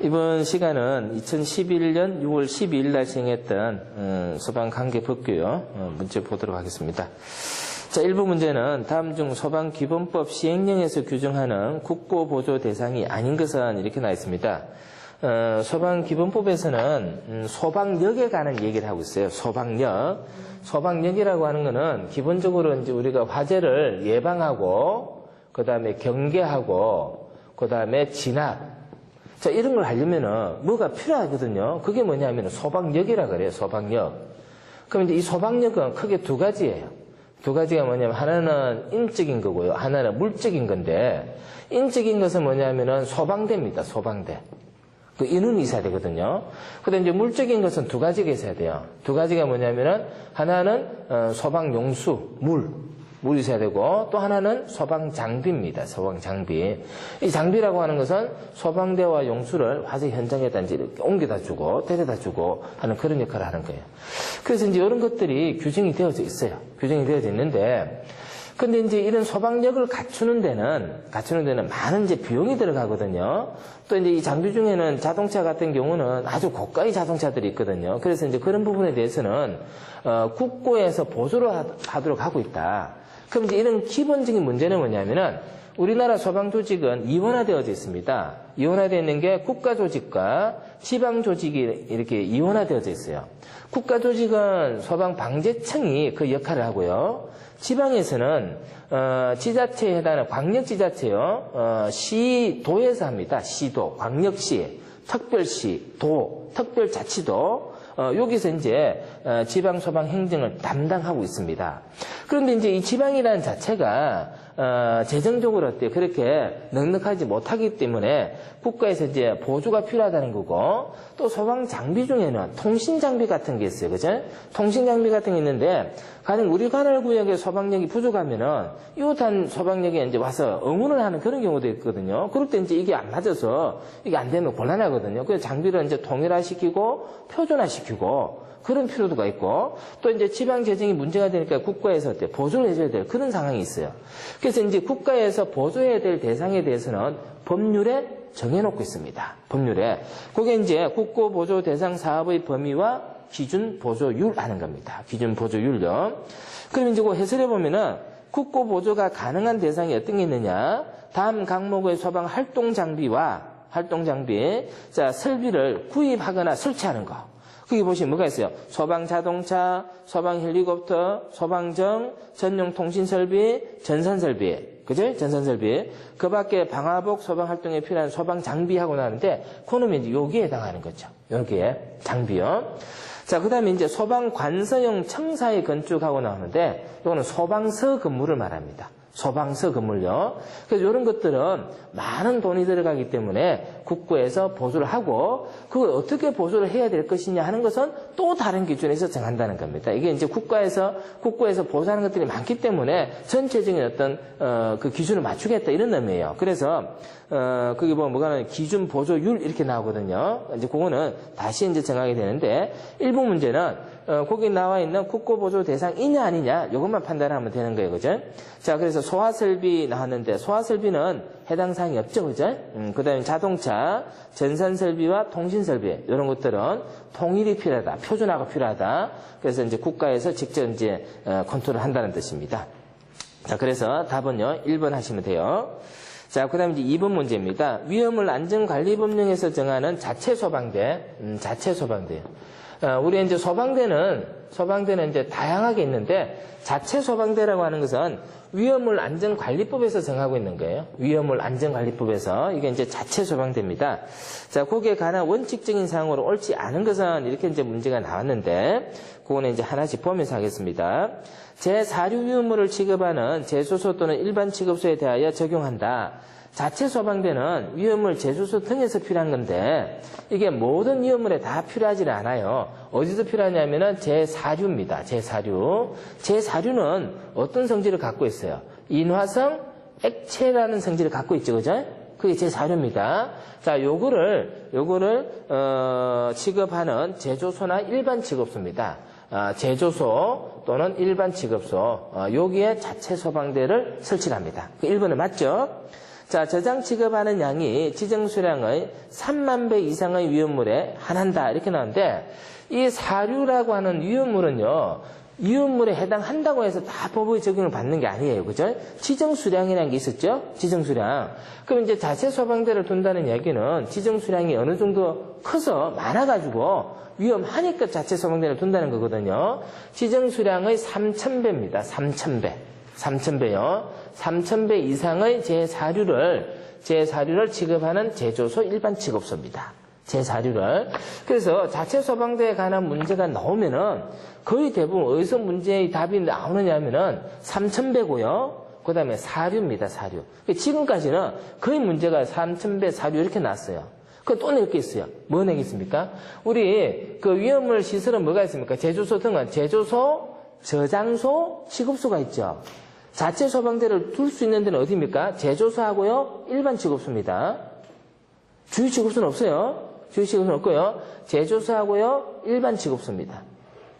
이번 시간은 2011년 6월 12일 날 시행했던 소방관계법규요 문제 보도록 하겠습니다. 자, 1부 문제는 다음 중 소방기본법 시행령에서 규정하는 국고보조 대상이 아닌 것은 이렇게 나와 있습니다. 소방기본법에서는 소방역에 관한 얘기를 하고 있어요. 소방역. 소방역이라고 하는 것은 기본적으로 이제 우리가 화재를 예방하고, 그 다음에 경계하고, 그 다음에 진압. 자, 이런 걸 하려면은 뭐가 필요하거든요. 그게 뭐냐면 소방역이라 그래요. 소방역. 그럼 이제 이 소방역은 크게 두 가지예요. 두 가지가 뭐냐면 하나는 인적인 거고요. 하나는 물적인 건데, 인적인 것은 뭐냐면은 소방대입니다. 소방대. 그 인원이 있어야 되거든요. 그다음에 이제 물적인 것은 두 가지가 있어야 돼요. 두 가지가 뭐냐면은 하나는 소방용수, 물이 있어야 되고, 또 하나는 소방장비입니다. 소방장비. 이 장비라고 하는 것은 소방대와 용수를 화재 현장에다 이제 이렇게 옮겨다 주고, 데려다 주고 하는 그런 역할을 하는 거예요. 그래서 이제 이런 것들이 규정이 되어져 있어요. 규정이 되어져 있는데, 근데 이제 이런 소방력을 갖추는 데는 많은 이제 비용이 들어가거든요. 또 이제 이 장비 중에는 자동차 같은 경우는 아주 고가의 자동차들이 있거든요. 그래서 이제 그런 부분에 대해서는, 국고에서 보조를 하도록 하고 있다. 그럼 이제 이런 기본적인 문제는 뭐냐면은, 우리나라 소방조직은 이원화되어져 있습니다. 이원화되어 있는 게 국가조직과 지방조직이 이렇게 이원화되어져 있어요. 국가조직은 소방방재청이 그 역할을 하고요. 지방에서는 지자체에 해당하는 광역지자체요. 시도에서 합니다. 시도, 광역시, 특별시, 도, 특별자치도 여기서 이제 지방 소방 행정을 담당하고 있습니다. 그런데 이제 이 지방이라는 자체가 재정적으로 어때요? 그렇게 넉넉하지 못하기 때문에 국가에서 이제 보조가 필요하다는 거고, 또 소방 장비 중에는 통신 장비 같은 게 있어요. 그죠? 통신 장비 같은 게 있는데, 가령 우리 관할 구역에 소방력이 부족하면은 이웃한 소방력에 이제 와서 응원을 하는 그런 경우도 있거든요. 그럴 때 이제 이게 안 맞아서 이게 안 되면 곤란하거든요. 그래서 장비를 이제 통일화시키고 표준화시키고 그런 필요도가 있고, 또 이제 지방 재정이 문제가 되니까 국가에서 보조를 해줘야 될 그런 상황이 있어요. 그래서 이제 국가에서 보조해야 될 대상에 대해서는 법률에 정해놓고 있습니다. 법률에. 그게 이제 국고보조 대상 사업의 범위와 기준 보조율 하는 겁니다. 기준 보조율요. 그럼 이제 그 해설해 보면은 국고보조가 가능한 대상이 어떤 게 있느냐? 다음 항목의 소방 활동 장비와 자, 설비를 구입하거나 설치하는 거. 거기 보시면 뭐가 있어요? 소방 자동차, 소방 헬리콥터, 소방정, 전용 통신 설비, 전산 설비. 그죠? 전산 설비. 그 밖에 방화복 소방 활동에 필요한 소방 장비하고 나는데, 그놈이 이제 여기에 해당하는 거죠. 여기에. 장비요. 자, 그 다음에 이제 소방 관서용 청사에 건축하고 나오는데, 이거는 소방서 건물을 말합니다. 소방서 건물요. 그래서 이런 것들은 많은 돈이 들어가기 때문에 국고에서 보조를 하고, 그걸 어떻게 보조를 해야 될 것이냐 하는 것은 또 다른 기준에서 정한다는 겁니다. 이게 이제 국고에서 보조하는 것들이 많기 때문에 전체적인 어떤 그 기준을 맞추겠다 이런 의미예요. 그래서 거기 보면 뭐가 기준 보조율 이렇게 나오거든요. 이제 그거는 다시 이제 정하게 되는데, 일부 문제는 거기 나와 있는 국고보조 대상이냐 아니냐 이것만 판단하면 되는 거예요. 그죠? 자, 그래서 소화설비 나왔는데, 소화설비는 해당 사항이 없죠. 그죠? 그 다음에 자동차, 전산설비와 통신설비 이런 것들은 통일이 필요하다. 표준화가 필요하다. 그래서 이제 국가에서 직접 이제 컨트롤 한다는 뜻입니다. 자, 그래서 답은요 1번 하시면 돼요. 자, 그 다음에 이제 2번 문제입니다. 위험을 안전관리법령에서 정하는 자체 소방대, 자체 소방대요. 우리 이제 소방대는 이제 다양하게 있는데, 자체 소방대라고 하는 것은 위험물 안전관리법에서 정하고 있는 거예요. 위험물 안전관리법에서. 이게 이제 자체 소방대입니다. 자, 거기에 관한 원칙적인 사항으로 옳지 않은 것은 이렇게 이제 문제가 나왔는데, 그거는 이제 하나씩 보면서 하겠습니다. 제4류 위험물을 취급하는 제조소 또는 일반 취급소에 대하여 적용한다. 자체 소방대는 위험물 제조소 등에서 필요한 건데, 이게 모든 위험물에 다 필요하지는 않아요. 어디서 필요하냐면은 제4류입니다. 제4류. 제4류는 어떤 성질을 갖고 있어요? 인화성 액체라는 성질을 갖고 있죠. 그죠? 그게 제4류입니다. 자, 요거를 취급하는 제조소나 일반 취급소입니다. 제조소 또는 일반 취급소. 여기에 자체 소방대를 설치합니다. 1번은 맞죠? 자, 저장 취급하는 양이 지정 수량의 3만 배 이상의 위험물에 한한다. 이렇게 나오는데, 이 사료라고 하는 위험물은요, 위험물에 해당한다고 해서 다 법의 적용을 받는 게 아니에요. 그죠? 지정 수량이라는 게 있었죠? 지정 수량. 그럼 이제 자체 소방대를 둔다는 얘기는 지정 수량이 어느 정도 커서 많아가지고 위험하니까 자체 소방대를 둔다는 거거든요. 지정 수량의 3,000배입니다. 3,000배. 3,000배요. 3,000배 이상의 제사료를 취급하는 제조소 일반 취급소입니다. 제사료를. 그래서 자체 소방대에 관한 문제가 나오면은 거의 대부분 어디서 문제의 답이 나오느냐 하면은 3,000배고요. 그 다음에 사료입니다, 사료. 지금까지는 거의 문제가 3,000배 사료 이렇게 났어요. 그 또 낼 게 있어요. 뭐 내겠습니까? 우리 그 위험물 시설은 뭐가 있습니까? 제조소 등은 제조소, 저장소, 취급소가 있죠. 자체 소방대를 둘 수 있는 데는 어디입니까? 제조소하고요, 일반 취급소입니다. 주유 취급소는 없어요. 주유 취급소는 없고요. 제조소하고요, 일반 취급소입니다.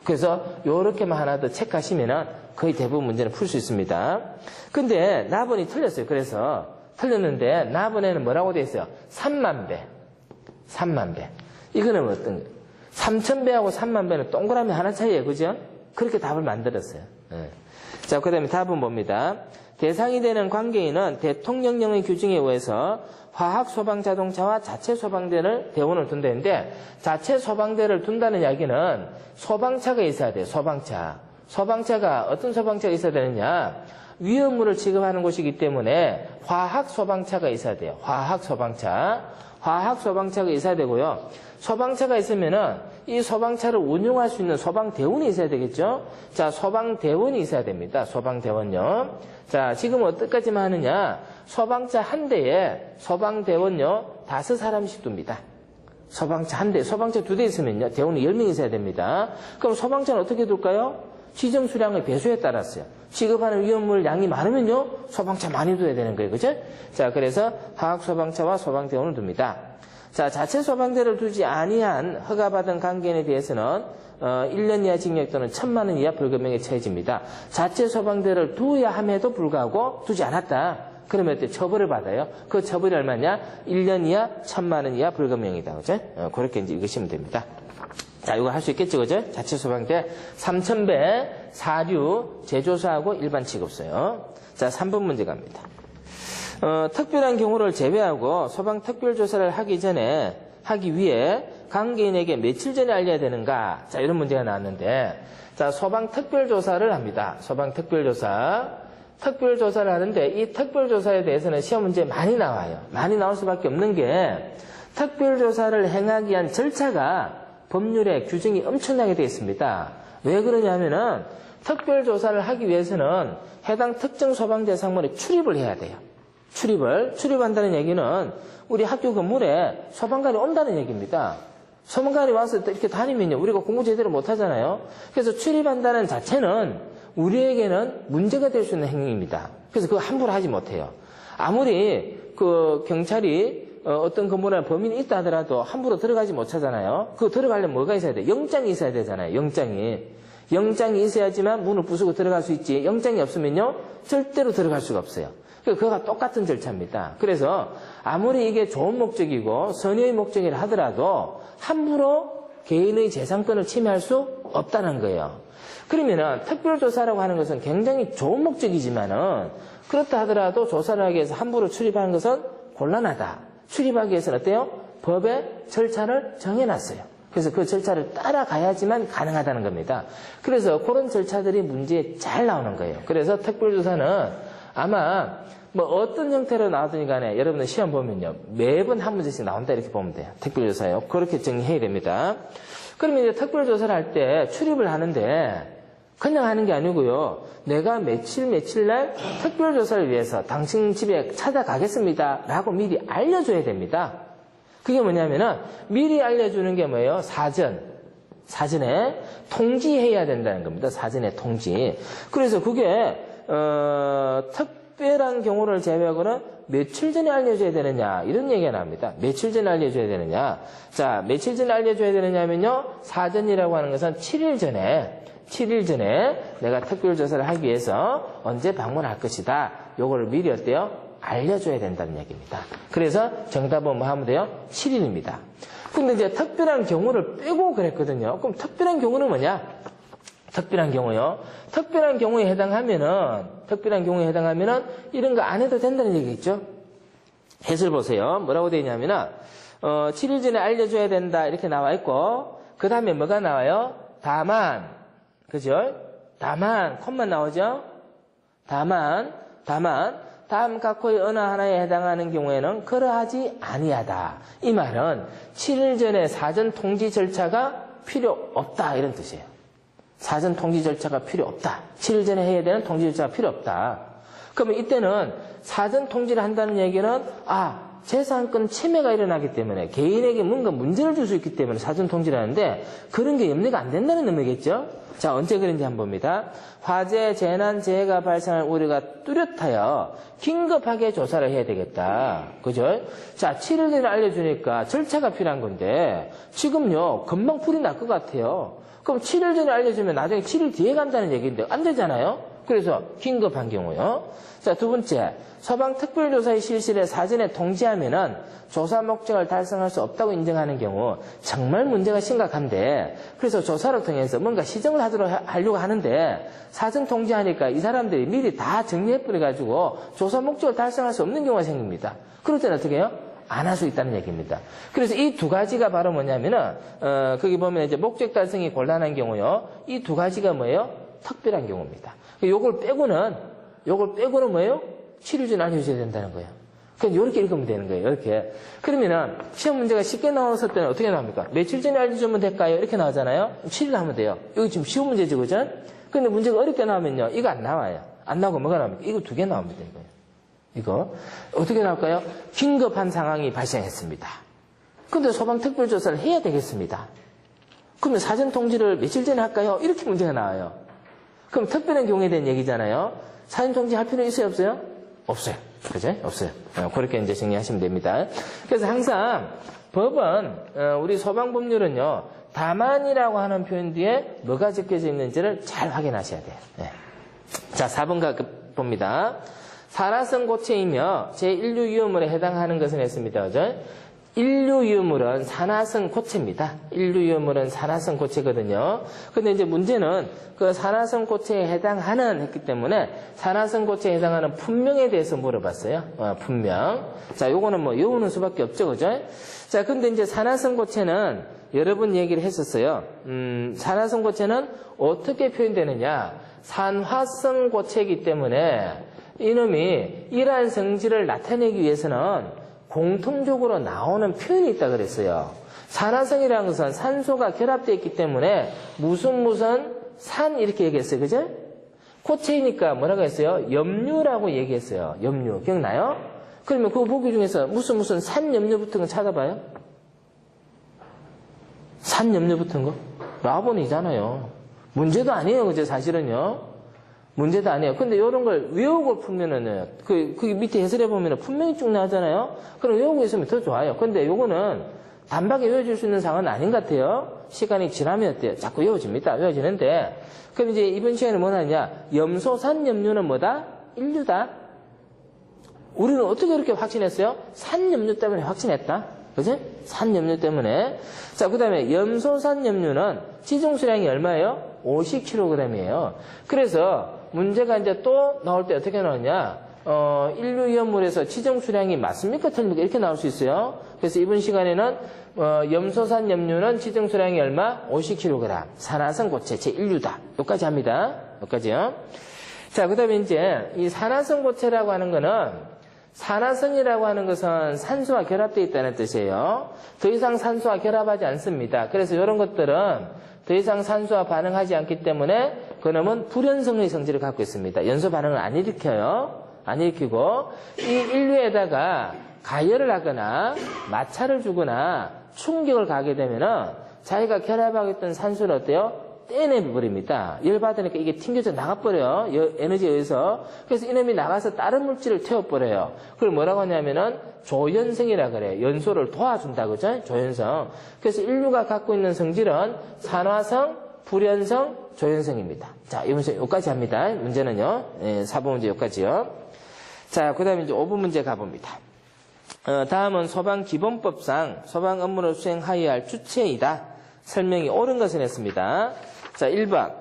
그래서 요렇게만 하나 더 체크하시면은 거의 대부분 문제는 풀 수 있습니다. 근데 나번이 틀렸어요. 그래서 틀렸는데 나번에는 뭐라고 돼 있어요? 3만 배. 3만 배. 이거는 어떤 거예요? 3,000배하고 3만 배는 동그라미 하나 차이예요. 그죠? 그렇게 답을 만들었어요. 네. 자, 그 다음에 답은 뭡니다? 대상이 되는 관계인은 대통령령의 규정에 의해서 화학 소방 자동차와 자체 소방대를 대원을 둔다는데, 자체 소방대를 둔다는 이야기는 소방차가 있어야 돼요. 소방차. 소방차가 어떤 소방차가 있어야 되느냐? 위험물을 취급하는 곳이기 때문에 화학 소방차가 있어야 돼요. 화학 소방차. 화학 소방차가 있어야 되고요. 소방차가 있으면은 이 소방차를 운용할 수 있는 소방대원이 있어야 되겠죠? 자, 소방대원이 있어야 됩니다. 소방대원요. 자, 지금 어디까지만 하느냐? 소방차 한 대에 소방대원요, 5사람씩 둡니다. 소방차 한 대, 소방차 2대 있으면요, 대원이 10명 있어야 됩니다. 그럼 소방차는 어떻게 둘까요? 지정 수량의 배수에 따랐어요. 취급하는 위험물 양이 많으면요, 소방차 많이 둬야 되는 거예요. 그죠? 자, 그래서 화학 소방차와 소방대원을 둡니다. 자, 자체 소방대를 두지 아니한 허가받은 관계인에 대해서는 1년 이하 징역 또는 1,000만 원 이하 벌금형에 처해집니다. 자체 소방대를 두어야 함에도 불구하고 두지 않았다. 그러면 또 처벌을 받아요. 그 처벌이 얼마냐? 1년 이하 1,000만 원 이하 벌금형이다. 그죠? 그렇게 이제 읽으시면 됩니다. 자, 이거 할 수 있겠죠, 그죠? 자체 소방대 3,000배, 사류, 제조소하고 일반 취급소요. 자, 3번 문제 갑니다. 특별한 경우를 제외하고 소방 특별조사를 하기 위해 관계인에게 며칠 전에 알려야 되는가? 자, 이런 문제가 나왔는데, 자, 소방 특별조사를 합니다. 소방 특별조사. 특별조사를 하는데, 이 특별조사에 대해서는 시험 문제 많이 나와요. 많이 나올 수밖에 없는 게, 특별조사를 행하기 위한 절차가 법률에 규정이 엄청나게 되어 있습니다. 왜 그러냐면은, 특별조사를 하기 위해서는 해당 특정 소방 대상물에 출입을 해야 돼요. 출입한다는 얘기는 우리 학교 건물에 소방관이 온다는 얘기입니다. 소방관이 와서 이렇게 다니면요, 우리가 공부 제대로 못 하잖아요. 그래서 출입한다는 자체는 우리에게는 문제가 될 수 있는 행위입니다. 그래서 그거 함부로 하지 못해요. 아무리 그 경찰이 어떤 건물에 범인이 있다 하더라도 함부로 들어가지 못하잖아요. 그거 들어가려면 뭐가 있어야 돼? 영장이 있어야 되잖아요. 영장이 있어야지만 문을 부수고 들어갈 수 있지. 영장이 없으면요, 절대로 들어갈 수가 없어요. 그거가 똑같은 절차입니다. 그래서 아무리 이게 좋은 목적이고 선의의 목적이라 하더라도 함부로 개인의 재산권을 침해할 수 없다는 거예요. 그러면은 특별조사라고 하는 것은 굉장히 좋은 목적이지만은 그렇다 하더라도 조사를 하기 위해서 함부로 출입하는 것은 곤란하다. 출입하기 위해서는 어때요? 법의 절차를 정해놨어요. 그래서 그 절차를 따라가야지만 가능하다는 겁니다. 그래서 그런 절차들이 문제에 잘 나오는 거예요. 그래서 특별조사는 아마 뭐 어떤 형태로 나오든지 간에 여러분들 시험 보면요, 매번 한 문제씩 나온다 이렇게 보면 돼요. 특별조사요. 그렇게 정리해야 됩니다. 그러면 이제 특별조사를 할 때 출입을 하는데 그냥 하는 게 아니고요, 내가 며칠 날 특별조사를 위해서 당신 집에 찾아가겠습니다 라고 미리 알려줘야 됩니다. 그게 뭐냐면은 미리 알려주는 게 뭐예요? 사전에 통지해야 된다는 겁니다. 사전에 통지. 그래서 그게 특별한 경우를 제외하고는 며칠 전에 알려줘야 되느냐, 이런 얘기가 나옵니다. 며칠 전에 알려줘야 되느냐. 자, 며칠 전에 알려줘야 되느냐면요, 사전이라고 하는 것은 7일 전에 내가 특별조사를 하기 위해서 언제 방문할 것이다. 요거를 미리 어때요? 알려줘야 된다는 얘기입니다. 그래서 정답은 뭐 하면 돼요? 7일입니다. 근데 이제 특별한 경우를 빼고 그랬거든요. 그럼 특별한 경우는 뭐냐? 특별한 경우요. 특별한 경우에 해당하면은 이런 거 안 해도 된다는 얘기겠죠? 해설 보세요. 뭐라고 되어 있냐면은, 7일 전에 알려줘야 된다. 이렇게 나와 있고, 그 다음에 뭐가 나와요? 다만, 그죠? 다만, 콤만 나오죠? 다만, 다음 각호의 어느 하나에 해당하는 경우에는 그러하지 아니하다. 이 말은 7일 전에 사전 통지 절차가 필요 없다. 이런 뜻이에요. 사전 통지 절차가 필요 없다. 7일 전에 해야 되는 통지 절차가 필요 없다. 그러면 이때는 사전 통지를 한다는 얘기는 재산권 침해가 일어나기 때문에 개인에게 뭔가 문제를 줄 수 있기 때문에 사전 통지를 하는데 그런 게 염려가 안 된다는 의미겠죠? 자, 언제 그런지 한번 봅니다. 화재, 재난, 재해가 발생할 우려가 뚜렷하여 긴급하게 조사를 해야 되겠다. 그죠? 자, 7일 전에 알려주니까 절차가 필요한 건데 지금요, 금방 불이 날 것 같아요. 그럼 7일 전에 알려주면 나중에 7일 뒤에 간다는 얘기인데 안 되잖아요? 그래서 긴급한 경우요. 자, 두 번째, 서방특별조사의 실시를 사전에 통지하면은 조사 목적을 달성할 수 없다고 인정하는 경우 정말 문제가 심각한데 그래서 조사를 통해서 뭔가 시정을 하려고 하는데 사전 통지하니까 이 사람들이 미리 다 정리해버려가지고 조사 목적을 달성할 수 없는 경우가 생깁니다. 그럴 때는 어떻게 해요? 안 할 수 있다는 얘기입니다. 그래서 이 두 가지가 바로 뭐냐면은, 거기 보면 이제 목적 달성이 곤란한 경우요. 이 두 가지가 뭐예요? 특별한 경우입니다. 요걸 빼고는 뭐예요? 7일 전에 알려줘야 된다는 거예요. 그냥 이렇게 읽으면 되는 거예요. 이렇게. 그러면은 시험 문제가 쉽게 나왔을 때는 어떻게 나옵니까? 며칠 전에 알려주면 될까요? 이렇게 나오잖아요. 7일 하면 돼요. 여기 지금 쉬운 문제죠, 그죠? 근데 문제가 어렵게 나오면요. 이거 안 나와요. 안 나오고 뭐가 나옵니까? 이거 두 개 나옵니다, 이거. 어떻게 나올까요? 긴급한 상황이 발생했습니다. 근데 소방특별조사를 해야 되겠습니다. 그러면 사전 통지를 며칠 전에 할까요? 이렇게 문제가 나와요. 그럼 특별한 경우에 대한 얘기잖아요. 사전 통지 할 필요 있어요, 없어요? 없어요. 그죠? 없어요. 그렇게 이제 정리하시면 됩니다. 그래서 항상 법은, 우리 소방법률은요, 다만이라고 하는 표현 뒤에 뭐가 적혀져 있는지를 잘 확인하셔야 돼요. 네. 자, 4번 봅니다. 산화성 고체이며 제1류 유효물에 해당하는 것은 했습니다. 그죠? 1류 유효물은 산화성 고체입니다. 1류 유효물은 산화성 고체거든요. 근데 이제 문제는 그 산화성 고체에 해당하는 했기 때문에 산화성 고체에 해당하는 품명에 대해서 물어봤어요. 품명. 자, 요거는 뭐 외우는 수밖에 없죠. 그죠? 자, 근데 이제 산화성 고체는 여러 번 얘기를 했었어요. 산화성 고체는 어떻게 표현되느냐? 산화성 고체이기 때문에 이놈이 이러한 성질을 나타내기 위해서는 공통적으로 나오는 표현이 있다 그랬어요. 산화성이라는 것은 산소가 결합되어 있기 때문에 무슨 산 이렇게 얘기했어요. 그죠? 고체이니까 뭐라고 했어요? 염류라고 얘기했어요. 염류. 기억나요? 그러면 그 보기 중에서 무슨 산염류 붙은 거 찾아봐요. 산염류 붙은 거? 라본이잖아요. 문제도 아니에요. 그죠? 사실은요. 문제도 아니에요. 근데 이런 걸 외우고 풀면은, 그 밑에 해설해 보면은 분명히 쭉 나오잖아요? 그럼 외우고 있으면 더 좋아요. 근데 요거는 단박에 외워질 수 있는 상황은 아닌 것 같아요. 시간이 지나면 어때요? 자꾸 외워집니다. 외워지는데. 그럼 이제 이번 시간에 뭐 하느냐? 염소산염류는 뭐다? 인류다. 우리는 어떻게 그렇게 확신했어요? 산염류 때문에 확신했다. 그지? 산염류 때문에. 자, 그 다음에 염소산염류는 지정 수량이 얼마예요? 50kg이에요. 그래서 문제가 이제 또 나올 때 어떻게 나오냐? 인류 위험물에서 지정 수량이 맞습니까? 틀립니까? 이렇게 나올 수 있어요. 그래서 이번 시간에는 염소산 염류는 지정 수량이 얼마? 50kg. 산화성 고체 제1류다. 여기까지 합니다. 여기까지요. 자, 그 다음에 이제 이 산화성 고체라고 하는 거는 산화성이라고 하는 것은 산소와 결합되어 있다는 뜻이에요. 더 이상 산소와 결합하지 않습니다. 그래서 이런 것들은 더 이상 산소와 반응하지 않기 때문에 그놈은 불연성의 성질을 갖고 있습니다. 연소 반응을 안 일으켜요. 안 일으키고 이 인류에다가 가열을 하거나 마찰을 주거나 충격을 가게 되면은 자기가 결합하고 있던 산소를 어때요? 떼내버립니다. 열받으니까 이게 튕겨져 나가버려요. 에너지에 의해서. 그래서 이놈이 나가서 다른 물질을 태워버려요. 그걸 뭐라고 하냐면은 조연성이라 그래요. 연소를 도와준다. 그죠? 조연성. 그래서 인류가 갖고 있는 성질은 산화성, 불연성, 조연성입니다. 자, 이 문제 여기까지 합니다. 문제는요. 4번 문제 여기까지요. 자, 그 다음에 이제 5분 문제 가봅니다. 다음은 소방기본법상 소방 업무를 수행하여야 할 주체이다. 설명이 옳은 것을 했습니다. 자, 1번.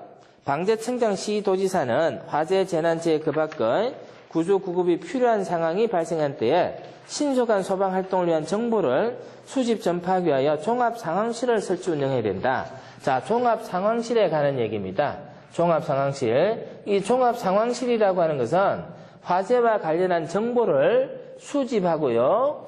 방재청장 시도지사는 화재, 재난, 재해 그 밖의 구조, 구급이 필요한 상황이 발생한 때에 신속한 소방 활동을 위한 정보를 수집, 전파하기 위하여 종합상황실을 설치 운영해야 된다. 자, 종합상황실에 관한 얘기입니다. 종합상황실. 이 종합상황실이라고 하는 것은 화재와 관련한 정보를 수집하고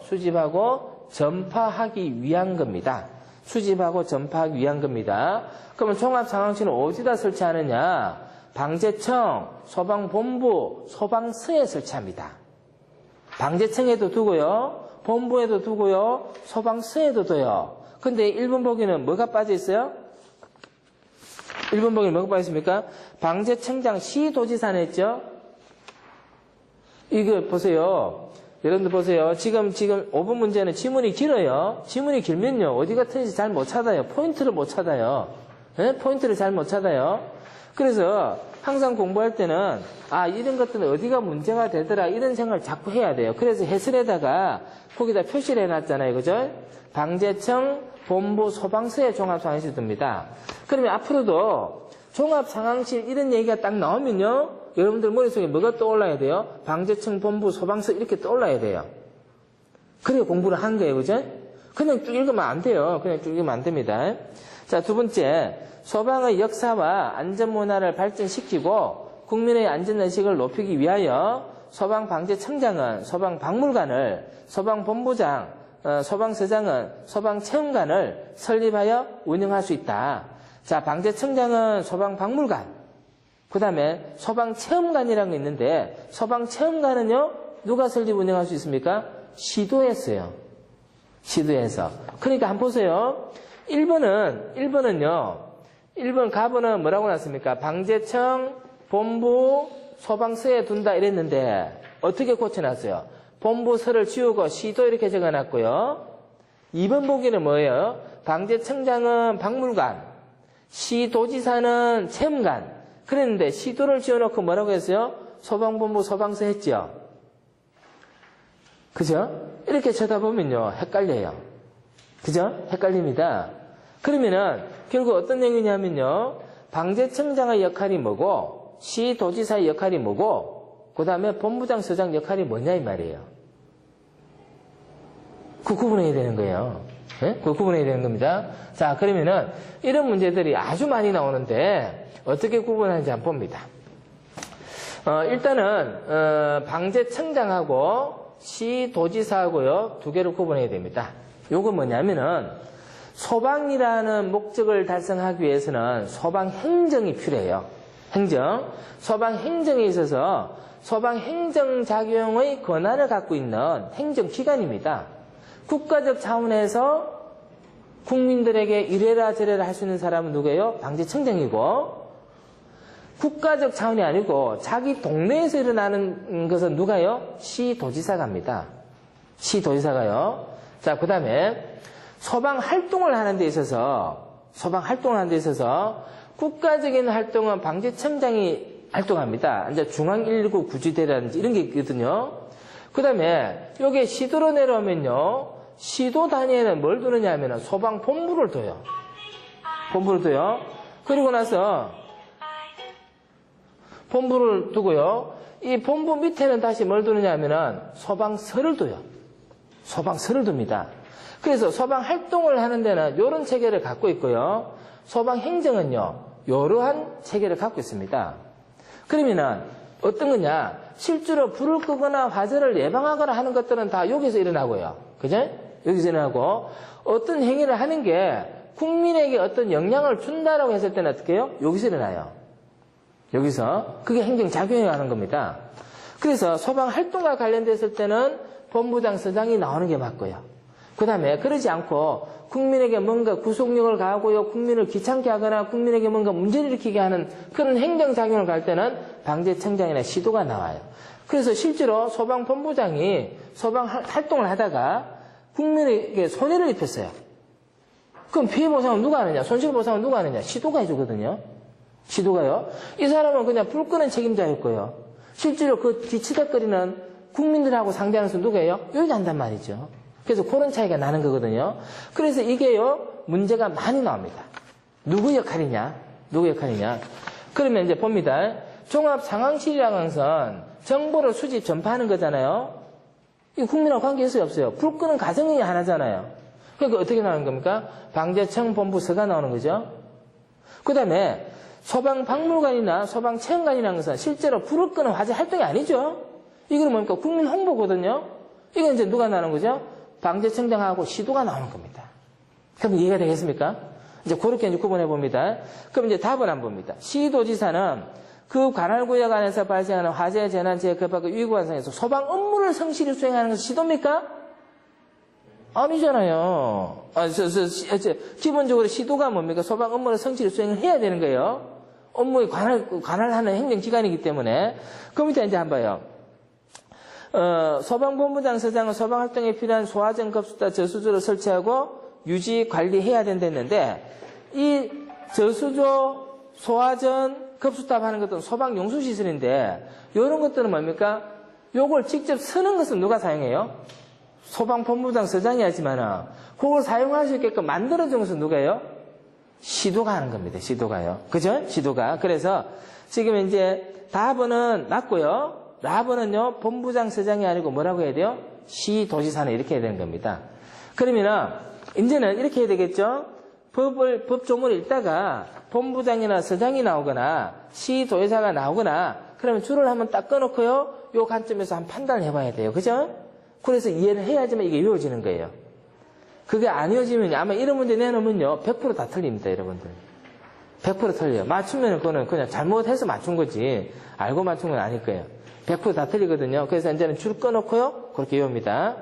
전파하기 위한 겁니다. 수집하고 전파하기 위한 겁니다. 그러면 종합상황실은 어디다 설치하느냐? 방재청, 소방본부, 소방서에 설치합니다. 방재청에도 두고요, 본부에도 두고요, 소방서에도 둬요. 근데 1번 보기는 뭐가 빠져 있어요? 1번 보기는 뭐가 빠져 있습니까? 방재청장 시도지사는 했죠? 이거 보세요. 여러분들 보세요. 지금 5번 문제는 지문이 길어요. 지문이 길면요, 어디 같은지 잘 못 찾아요. 포인트를 못 찾아요. 네? 포인트를 잘 못 찾아요. 그래서 항상 공부할 때는 이런 것들은 어디가 문제가 되더라 이런 생각을 자꾸 해야 돼요. 그래서 해설에다가 거기다 표시를 해놨잖아요. 그죠? 방재청, 본부, 소방서에 종합상황실 둡니다. 그러면 앞으로도 종합상황실 이런 얘기가 딱 나오면요, 여러분들 머릿속에 뭐가 떠올라야 돼요? 방재청, 본부, 소방서 이렇게 떠올라야 돼요. 그래야 공부를 한 거예요. 그죠? 그냥 쭉 읽으면 안 돼요. 그냥 쭉 읽으면 안 됩니다. 자, 두 번째. 소방의 역사와 안전문화를 발전시키고 국민의 안전의식을 높이기 위하여 소방방재청장은 소방박물관을, 소방본부장, 소방서장은 소방체험관을 설립하여 운영할 수 있다. 자, 방재청장은 소방박물관, 그 다음에 소방체험관이라는 게 있는데, 소방체험관은요, 누가 설립 운영할 수 있습니까? 시도에서요. 시도에서. 그러니까 한번 보세요. 1번은요, 1번 가번은 뭐라고 놨습니까? 방재청, 본부, 소방서에 둔다 이랬는데 어떻게 고쳐놨어요? 본부서를 지우고 시도 이렇게 적어놨고요. 2번 보기는 뭐예요? 방재청장은 박물관, 시도지사는 체험관. 그랬는데 시도를 지어놓고 뭐라고 했어요? 소방본부, 소방서 했죠? 그죠? 이렇게 쳐다보면요, 헷갈려요. 그죠? 헷갈립니다. 그러면은 결국 어떤 얘기냐면요, 방재청장의 역할이 뭐고 시도지사의 역할이 뭐고 그 다음에 본부장, 서장 역할이 뭐냐 이 말이에요. 그 구분해야 되는 거예요. 네? 그 구분해야 되는 겁니다. 자, 그러면은 이런 문제들이 아주 많이 나오는데 어떻게 구분하는지 한번 봅니다. 일단은 방재청장하고 시도지사하고요, 두 개를 구분해야 됩니다. 요거 뭐냐면은 소방이라는 목적을 달성하기 위해서는 소방행정이 필요해요. 행정. 소방행정에 있어서 소방행정작용의 권한을 갖고 있는 행정기관입니다. 국가적 차원에서 국민들에게 이래라 저래라 할 수 있는 사람은 누구예요? 방재청장이고, 국가적 차원이 아니고 자기 동네에서 일어나는 것은 누가요? 시도지사가입니다. 시도지사가요. 자, 그 다음에 소방 활동을 하는 데 있어서 국가적인 활동은 방재청장이 활동합니다. 이제 중앙119 구지대라든지 이런 게 있거든요. 그 다음에 여기 시도로 내려오면요, 시도 단위에는 뭘 두느냐 하면 소방본부를 둬요. 본부를 둬요. 그리고 나서 본부를 두고요, 이 본부 밑에는 다시 뭘 두느냐 하면 소방서를 둬요. 소방서를 둡니다. 그래서 소방 활동을 하는 데는 이런 체계를 갖고 있고요, 소방 행정은요, 이러한 체계를 갖고 있습니다. 그러면은 어떤 거냐? 실제로 불을 끄거나 화재를 예방하거나 하는 것들은 다 여기서 일어나고요. 그죠? 여기서 일어나고, 어떤 행위를 하는 게 국민에게 어떤 영향을 준다라고 했을 때는 어떻게 해요? 여기서 일어나요. 여기서. 그게 행정작용에 하는 겁니다. 그래서 소방 활동과 관련됐을 때는 본부장, 서장이 나오는 게 맞고요. 그 다음에 그러지 않고 국민에게 뭔가 구속력을 가하고요, 국민을 귀찮게 하거나 국민에게 뭔가 문제를 일으키게 하는 그런 행정작용을 갈 때는 방재청장이나 시도가 나와요. 그래서 실제로 소방본부장이 소방 활동을 하다가 국민에게 손해를 입혔어요. 그럼 피해보상은 누가 하느냐? 손실보상은 누가 하느냐? 시도가 해주거든요. 시도가요. 이 사람은 그냥 불 끄는 책임자였고요. 실제로 그 뒤치다거리는 국민들하고 상대하는 수 누구예요? 여자한단 말이죠. 그래서 그런 차이가 나는 거거든요. 그래서 이게요, 문제가 많이 나옵니다. 누구 역할이냐? 누구 역할이냐? 그러면 이제 봅니다. 종합상황실이라는 것은 정보를 수집, 전파하는 거잖아요. 이 국민하고 관계있어요, 없어요? 불 끄는 가정이 하나잖아요. 그러니까 어떻게 나오는 겁니까? 방재청 본부서가 나오는 거죠. 그 다음에 소방박물관이나 소방체험관이라는 것은 실제로 불을 끄는 화재 활동이 아니죠. 이거는 뭡니까? 국민 홍보거든요. 이건 이제 누가 나오는 거죠? 방재청장하고 시도가 나오는 겁니다. 그럼 이해가 되겠습니까? 이제 그렇게 이제 구분해 봅니다. 그럼 이제 답은 안 봅니다. 시도지사는 그 관할구역 안에서 발생하는 화재, 재난, 재해, 급박과 위기 관상에서 소방 업무를 성실히 수행하는 것이 시도입니까? 아니잖아요. 기본적으로 시도가 뭡니까? 소방 업무를 성실히 수행을 해야 되는 거예요. 업무에 관할하는 행정기관이기 때문에. 그 밑에 이제 한번 봐요. 소방본부장, 서장은 소방활동에 필요한 소화전, 급수다, 저수조를 설치하고 유지, 관리해야 된다는데, 이 저수조, 소화전, 급수탑 하는 것들은 소방용수시설인데, 이런 것들은 뭡니까? 요걸 직접 쓰는 것은 누가 사용해요? 소방본부장, 서장이 하지만은, 그걸 사용할 수 있게끔 만들어준 것은 누가요? 시도가 하는 겁니다. 시도가요. 그죠? 시도가. 그래서 지금 이제 답은 맞고요. 라번은요, 본부장, 서장이 아니고 뭐라고 해야 돼요? 시도지사는 이렇게 해야 되는 겁니다. 그러면은, 이제는 이렇게 해야 되겠죠? 법조문을 읽다가 본부장이나 서장이 나오거나 시도지사가 나오거나 그러면 줄을 한번 딱 꺼놓고요, 요 관점에서 한번 판단을 해봐야 돼요. 그죠? 그래서 이해를 해야지만 이게 이루어지는 거예요. 그게 안 이루어지면 아마 이런 문제 내놓으면요, 100% 다 틀립니다, 여러분들. 100% 틀려요. 맞추면 그거는 그냥 잘못해서 맞춘 거지, 알고 맞춘 건 아닐 거예요. 100% 다 틀리거든요. 그래서 이제는 줄 꺼놓고요, 그렇게 외웁니다.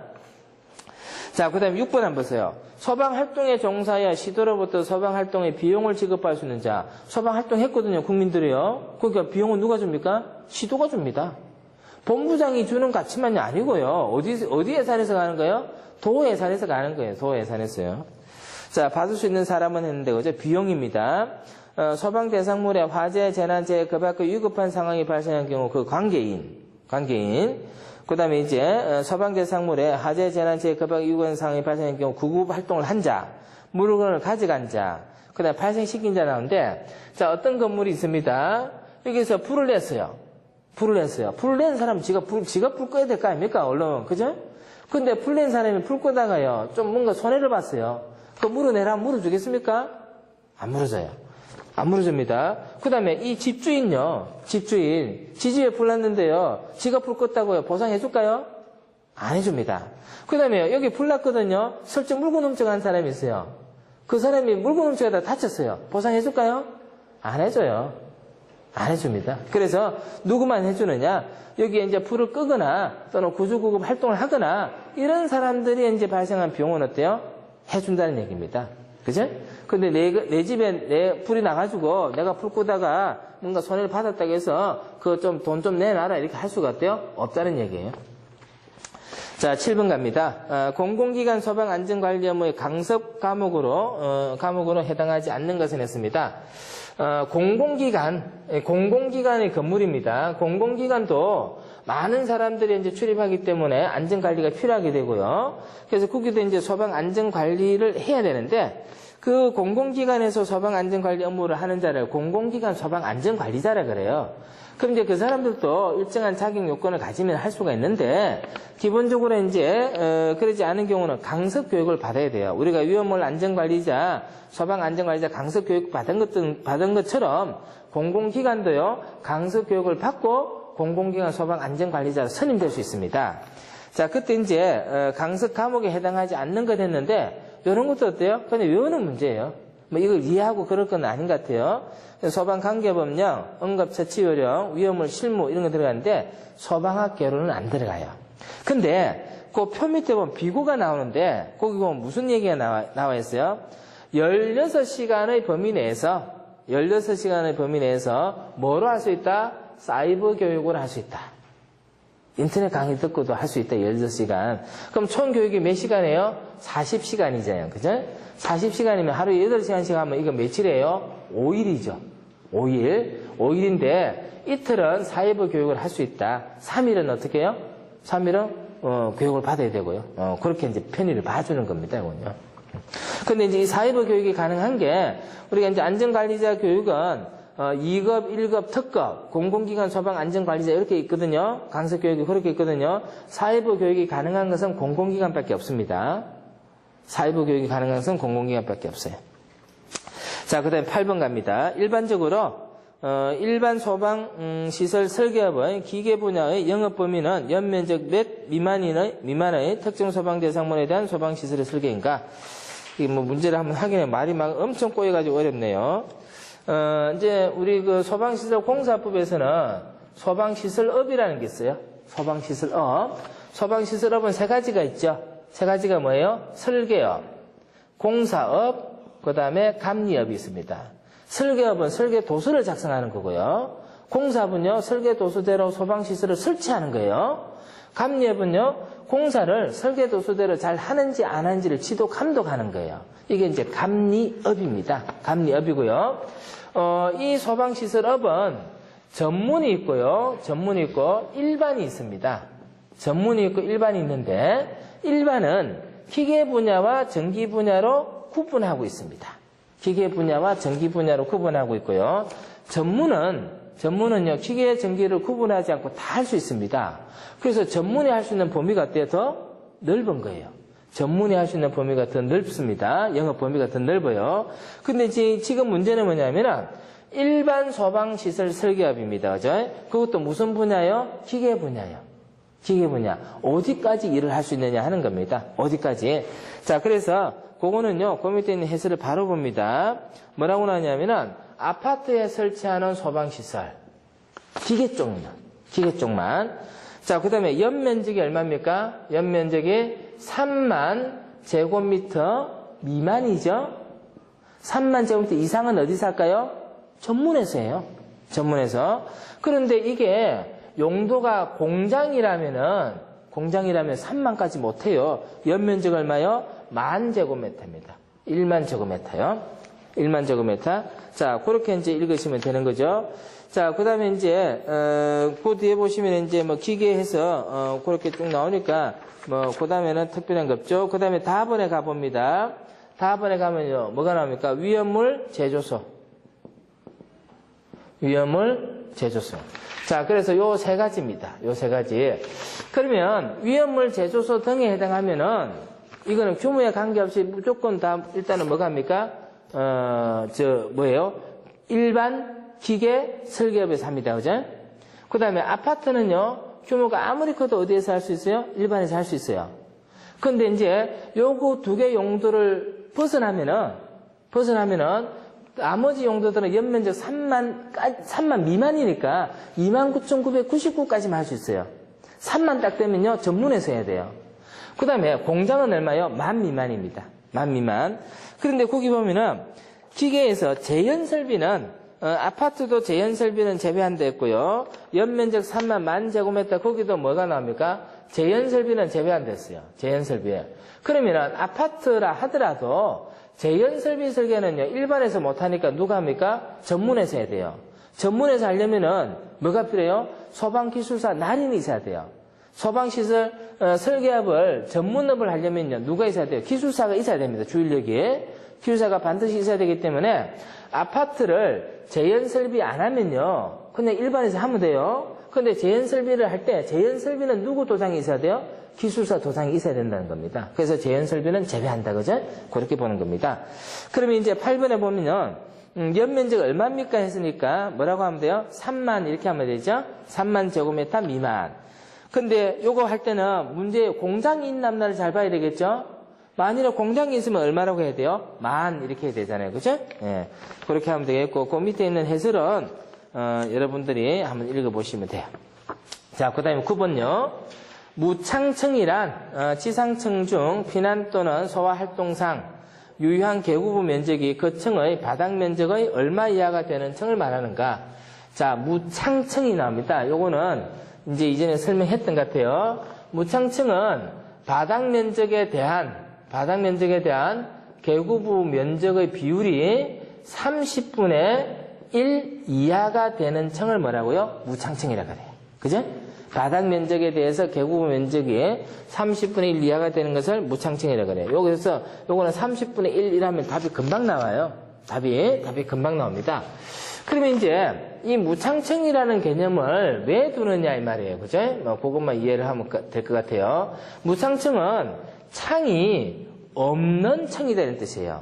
자, 그 다음에 6번 한번 보세요. 소방활동에 종사하여 시도로부터 소방활동에 비용을 지급할 수 있는 자. 소방활동 했거든요, 국민들이요. 그러니까 비용은 누가 줍니까? 시도가 줍니다. 본부장이 주는 가치만이 아니고요. 어디 예산에서 가는 거예요? 도 예산에서 가는 거예요. 도 예산에서요. 자, 받을 수 있는 사람은 했는데, 그죠? 비용입니다. 소방 대상물에 화재, 재난, 재해, 급박과 위급한 상황이 발생한 경우 그 관계인. 그 다음에 이제 소방 대상물에 화재, 재난, 재해, 급박과 위급한 상황이 발생한 경우 구급 활동을 한 자, 물건을 가져간 자, 그 다음에 발생시킨 자 나오는데, 자, 어떤 건물이 있습니다. 여기서 불을 냈어요. 불을 낸 사람은 지가 불 꺼야 될 거 아닙니까? 얼른. 그죠? 근데 불 낸 사람이 불 끄다가요, 좀 뭔가 손해를 봤어요. 그거 물어내라, 물어주겠습니까? 안 물어줘요. 안 물어줍니다. 그 다음에 이 집주인요, 지 집에 불 났는데요, 지가 불 껐다고요, 보상해줄까요? 안 해줍니다. 그 다음에 여기 불 났거든요, 설정 물고 넘쳐간 사람이 있어요. 그 사람이 물고 넘쳐가다 다쳤어요. 보상해줄까요? 안 해줘요. 안 해줍니다. 그래서 누구만 해주느냐, 여기에 이제 불을 끄거나 또는 구조구급 활동을 하거나 이런 사람들이 이제 발생한 비용은 어때요? 해준다는 얘기입니다. 그죠? 근데 내 집에 불이 나가지고 내가 불 끄다가 뭔가 손해를 받았다고 해서 그거 좀 돈 좀 내놔라 이렇게 할 수가 어때요? 없다는 얘기예요. 자, 7번 갑니다. 공공기관 소방 안전관리 업무의 강습 과목으로 해당하지 않는 것은 했습니다. 공공기관의 건물입니다. 공공기관도 많은 사람들이 이제 출입하기 때문에 안전관리가 필요하게 되고요. 그래서 거기도 이제 소방 안전관리를 해야 되는데, 그 공공기관에서 소방 안전관리 업무를 하는 자를 공공기관 소방 안전관리자라 그래요. 그럼 이제 그 사람들도 일정한 자격 요건을 가지면 할 수가 있는데, 기본적으로 이제, 그러지 않은 경우는 강습 교육을 받아야 돼요. 우리가 위험물 안전관리자, 소방 안전관리자 강습 교육 받은 것처럼 공공기관도요, 강습 교육을 받고 공공기관 소방 안전관리자로 선임될 수 있습니다. 자, 그때 이제, 강습 과목에 해당하지 않는 것 했는데, 이런 것도 어때요? 그냥 외우는 문제예요. 뭐 이걸 이해하고 그럴 건 아닌 것 같아요. 소방관계법령, 응급처치요령, 위험물 실무 이런 거 들어가는데 소방학 개론은 안 들어가요. 근데 그 표 밑에 보면 비고가 나오는데 거기 보면 무슨 얘기가 나와 있어요? 16시간의 범위 내에서 뭐로 할 수 있다? 사이버 교육을 할 수 있다. 인터넷 강의 듣고도 할 수 있다. 16시간. 그럼 총 교육이 몇 시간이에요? 40시간이잖아요. 그죠? 40시간이면 하루에 8시간씩 하면 이거 며칠이에요? 5일이죠. 5일인데 이틀은 사이버 교육을 할 수 있다. 3일은 어떻게 해요? 3일은 교육을 받아야 되고요. 그렇게 이제 편의를 봐주는 겁니다, 이건요. 근데 이제 이 사회부 교육이 가능한 게, 우리가 이제 안전관리자 교육은 2급, 1급, 특급, 공공기관 소방 안전관리자 이렇게 있거든요. 강습 교육이 그렇게 있거든요. 사회부 교육이 가능한 것은 공공기관밖에 없습니다. 사회부 교육이 가능한 것은 공공기관밖에 없어요. 자, 그 다음에 8번 갑니다. 일반적으로 일반 소방시설 설계업의 기계 분야의 영업 범위는 연면적 몇 미만의 특정 소방 대상문에 대한 소방시설의 설계인가? 이게 뭐 문제를 한번 하기는 말이 막 엄청 꼬여가지고 어렵네요. 이제 우리 그 소방시설 공사법에서는 소방시설업이라는 게 있어요. 소방시설업. 소방시설업은 세 가지가 있죠. 세 가지가 뭐예요? 설계업, 공사업, 그 다음에 감리업이 있습니다. 설계업은 설계 도서를 작성하는 거고요. 공사업은요, 설계 도서대로 소방시설을 설치하는 거예요. 감리업은요, 공사를 설계 도서대로 잘 하는지 안 하는지를 지도 감독하는 거예요. 이게 이제 감리업입니다. 감리업이고요. 이 소방시설업은 전문이 있고요. 전문이 있고 일반이 있습니다. 전문이 있고 일반이 있는데, 일반은 기계 분야와 전기 분야로 구분하고 있습니다. 기계 분야와 전기 분야로 구분하고 있고요. 전문은요, 기계, 전기를 구분하지 않고 다 할 수 있습니다. 그래서 전문이 할 수 있는 범위가 어때요? 더 넓은 거예요. 전문이 할 수 있는 범위가 더 넓습니다. 영업 범위가 더 넓어요. 근데 지금 문제는 뭐냐면은, 일반 소방시설 설계업입니다. 그죠? 그것도 무슨 분야요? 기계 분야요. 기계 분야. 어디까지 일을 할 수 있느냐 하는 겁니다. 어디까지. 자, 그래서, 그거는요, 그 밑에 있는 해설을 바로 봅니다. 뭐라고 나냐면은, 아파트에 설치하는 소방시설. 기계 쪽만. 자, 그 다음에 연면적이 얼마입니까? 연면적이 3만 제곱미터 미만이죠? 3만 제곱미터 이상은 어디서 할까요? 전문에서 해요. 전문에서. 그런데 이게 용도가 공장이라면 3만까지 못해요. 연면적 얼마요? 10,000제곱미터입니다. 1만 제곱미터요. 1만 제곱미터. 자, 그렇게 이제 읽으시면 되는 거죠. 자, 그 다음에 이제, 그 뒤에 보시면 이제 뭐 기계해서, 그렇게 쭉 나오니까, 그 다음에는 특별한 거 없죠. 그 다음에 다번에 가봅니다. 다번에 가면요, 뭐가 나옵니까? 위험물 제조소. 위험물 제조소. 자, 그래서 요 세 가지입니다. 요 세 가지. 그러면 위험물 제조소 등에 해당하면은, 이거는 규모에 관계없이 무조건 다, 일단은 뭐가 합니까? 뭐예요? 일반 기계 설계업에서 합니다. 그죠? 그 다음에 아파트는요, 규모가 아무리 커도 어디에서 할 수 있어요? 일반에서 할 수 있어요. 근데 이제 요거 두 개 용도를 벗어나면은, 나머지 용도들은 연면적 3만 미만이니까 29,999까지만 할 수 있어요. 3만 딱 되면요, 전문에서 해야 돼요. 그 다음에 공장은 얼마요? 10,000 미만입니다. 10,000 미만. 그런데 거기 보면은 기계에서 재현설비는 아파트도 재현설비는 제외한다 했고요. 연면적 3만 10,000제곱미터 거기도 뭐가 나옵니까? 재현설비는 제외한다 했어요. 재현설비에. 그러면은 아파트라 하더라도 재현설비 설계는요, 일반에서 못하니까 누가 합니까? 전문에서 해야 돼요. 전문에서 하려면은 뭐가 필요해요? 소방기술사 날인이 있어야 돼요. 소방시설 설계업을 전문업을 하려면요, 누가 있어야 돼요? 기술사가 있어야 됩니다. 주인력이. 기술사가 반드시 있어야 되기 때문에 아파트를 재현설비 안 하면요, 그냥 일반에서 하면 돼요. 근데 재현설비를 할 때 재현설비는 누구 도장이 있어야 돼요? 기술사 도장이 있어야 된다는 겁니다. 그래서 재현설비는 제외한다. 그죠? 그렇게 보는 겁니다. 그러면 이제 8번에 보면요, 연면적 얼마입니까 했으니까 뭐라고 하면 돼요? 3만 이렇게 하면 되죠? 3만 제곱미터 미만. 근데 요거 할 때는 문제 공장이 있나 없나를 잘 봐야 되겠죠? 만일에 공장이 있으면 얼마라고 해야 돼요? 10,000 이렇게 해야 되잖아요. 그죠? 예. 그렇게 하면 되겠고, 그 밑에 있는 해설은 여러분들이 한번 읽어보시면 돼요. 자, 그 다음에 9번요. 무창층이란 지상층 중 피난 또는 소화 활동상 유효한 개구부 면적이 그 층의 바닥 면적의 얼마 이하가 되는 층을 말하는가. 자, 무창층이 나옵니다. 요거는 이제 이전에 설명했던 것 같아요. 무창층은 바닥 면적에 대한 개구부 면적의 비율이 30분의 1 이하가 되는 층을 뭐라고요? 무창층이라고 해요. 그죠? 바닥 면적에 대해서 개구 면적이 30분의 1 이하가 되는 것을 무창층이라고 그래요. 여기서 요거는 30분의 1이라면 답이 금방 나와요. 답이 금방 나옵니다. 그러면 이제 이 무창층이라는 개념을 왜 두느냐 이 말이에요. 그죠? 뭐 그것만 이해를 하면 될 것 같아요. 무창층은 창이 없는 층이다 이런 뜻이에요.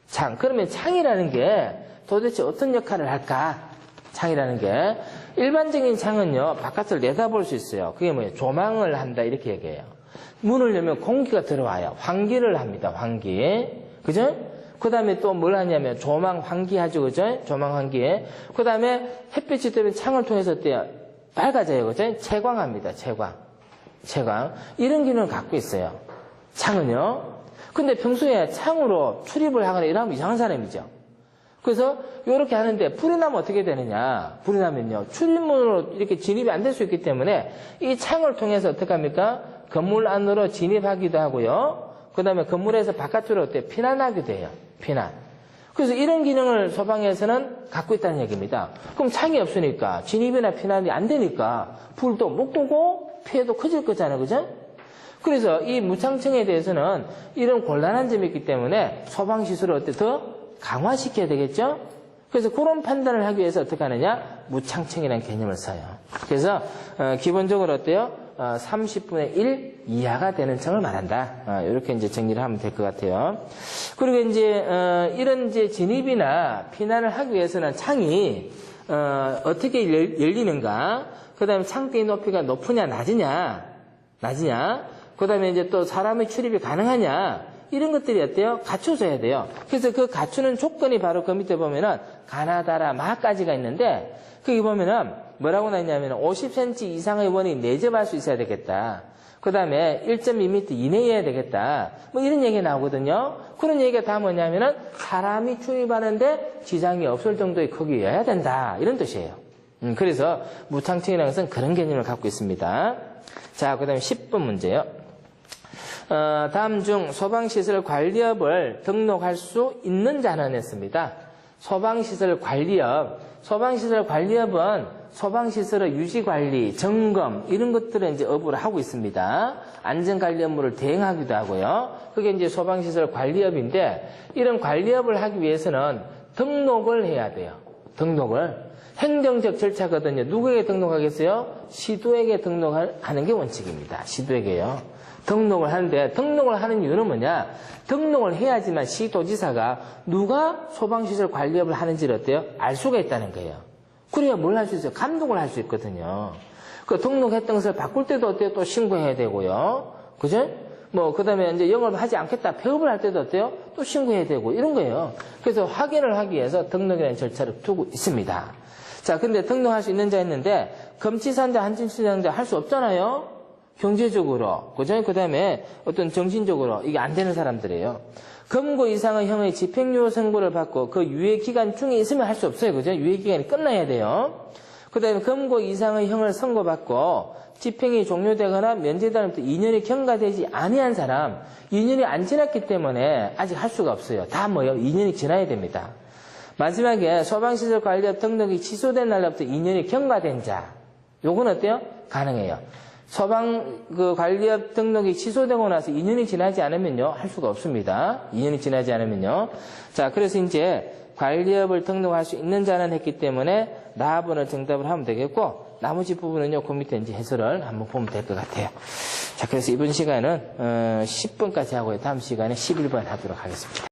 창. 그러면 창이라는 게 도대체 어떤 역할을 할까? 창이라는 게 일반적인 창은요 바깥을 내다볼 수 있어요. 그게 뭐예요? 조망을 한다 이렇게 얘기해요. 문을 열면 공기가 들어와요. 환기를 합니다. 환기. 그죠? 그 다음에 또 뭘 하냐면 조망 환기하죠. 그죠? 조망 환기. 그 다음에 햇빛이 뜨면 창을 통해서 어때요? 밝아져요. 그죠? 채광합니다. 채광. 이런 기능을 갖고 있어요. 창은요. 근데 평소에 창으로 출입을 하거나 이러면 이상한 사람이죠. 그래서 이렇게 하는데 불이 나면 어떻게 되느냐. 불이 나면요. 출입문으로 이렇게 진입이 안 될 수 있기 때문에 이 창을 통해서 어떻게 합니까? 건물 안으로 진입하기도 하고요. 그 다음에 건물에서 바깥으로 어때? 피난하기도 해요. 피난. 그래서 이런 기능을 소방에서는 갖고 있다는 얘기입니다. 그럼 창이 없으니까 진입이나 피난이 안 되니까 불도 못 끄고 피해도 커질 거잖아요. 그죠? 그래서 이 무창층에 대해서는 이런 곤란한 점이 있기 때문에 소방시설을 어때? 더 강화시켜야 되겠죠? 그래서 그런 판단을 하기 위해서 어떻게 하느냐? 무창층이라는 개념을 써요. 그래서 기본적으로 어때요? 30분의 1 이하가 되는 층을 말한다. 이렇게 이제 정리를 하면 될 것 같아요. 그리고 이제 이런 이제 진입이나 피난을 하기 위해서는 창이 어떻게 열리는가? 그다음에 창대의 높이가 높으냐 낮으냐? 그다음에 이제 또 사람의 출입이 가능하냐? 이런 것들이 어때요? 갖춰져야 돼요. 그래서 그 갖추는 조건이 바로 그 밑에 보면은 가나다라 마까지가 있는데 거기 보면은 뭐라고 나있냐면 50cm 이상의 원이 내접할 수 있어야 되겠다. 그 다음에 1.2m 이내여야 되겠다. 뭐 이런 얘기가 나오거든요. 그런 얘기가 다 뭐냐면은 사람이 출입하는데 지장이 없을 정도의 크기여야 된다. 이런 뜻이에요. 그래서 무창층이라는 것은 그런 개념을 갖고 있습니다. 자, 그 다음에 10번 문제요. 다음 중 소방시설 관리업을 등록할 수 있는 자는 했습니다. 소방시설 관리업은 소방시설의 유지관리, 점검 이런 것들을 이제 업으로 하고 있습니다. 안전관리 업무를 대행하기도 하고요. 그게 이제 소방시설 관리업인데 이런 관리업을 하기 위해서는 등록을 해야 돼요. 행정적 절차거든요. 누구에게 등록하겠어요? 시도에게 등록하는 게 원칙입니다. 시도에게요. 등록을 하는데 등록을 하는 이유는 뭐냐? 등록을 해야지만 시도지사가 누가 소방시설 관리업을 하는지를 어때요? 알 수가 있다는 거예요. 그래야 뭘 할 수 있어요? 감독을 할 수 있거든요. 그 등록했던 것을 바꿀 때도 어때요? 또 신고해야 되고요. 그죠? 그 다음에 이제 영업을 하지 않겠다. 폐업을 할 때도 어때요? 또 신고해야 되고 이런 거예요. 그래서 확인을 하기 위해서 등록이라는 절차를 두고 있습니다. 자, 근데 등록할 수 있는 자 있는데 검치사자, 한진시장자 할 수 없잖아요. 경제적으로, 그죠? 그 다음에 어떤 정신적으로 이게 안 되는 사람들이에요. 검거 이상의 형의 집행유예 선고를 받고 그 유예 기간 중에 있으면 할 수 없어요. 그죠? 유예 기간이 끝나야 돼요. 그 다음에 검거 이상의 형을 선고받고 집행이 종료되거나 면제단으로부터 2년이 경과되지 아니한 사람, 2년이 안 지났기 때문에 아직 할 수가 없어요. 다 뭐요? 2년이 지나야 됩니다. 마지막에 소방시설 관리업 등록이 취소된 날로부터 2년이 경과된 자, 요건 어때요? 가능해요. 소방 관리업 등록이 취소되고 나서 2년이 지나지 않으면요 할 수가 없습니다. 2년이 지나지 않으면요. 자, 그래서 이제 관리업을 등록할 수 있는 자는 했기 때문에 나번을 정답을 하면 되겠고 나머지 부분은요 그 밑에 이제 해설을 한번 보면 될 것 같아요. 자, 그래서 이번 시간은 10번까지 하고요. 다음 시간에 11번 하도록 하겠습니다.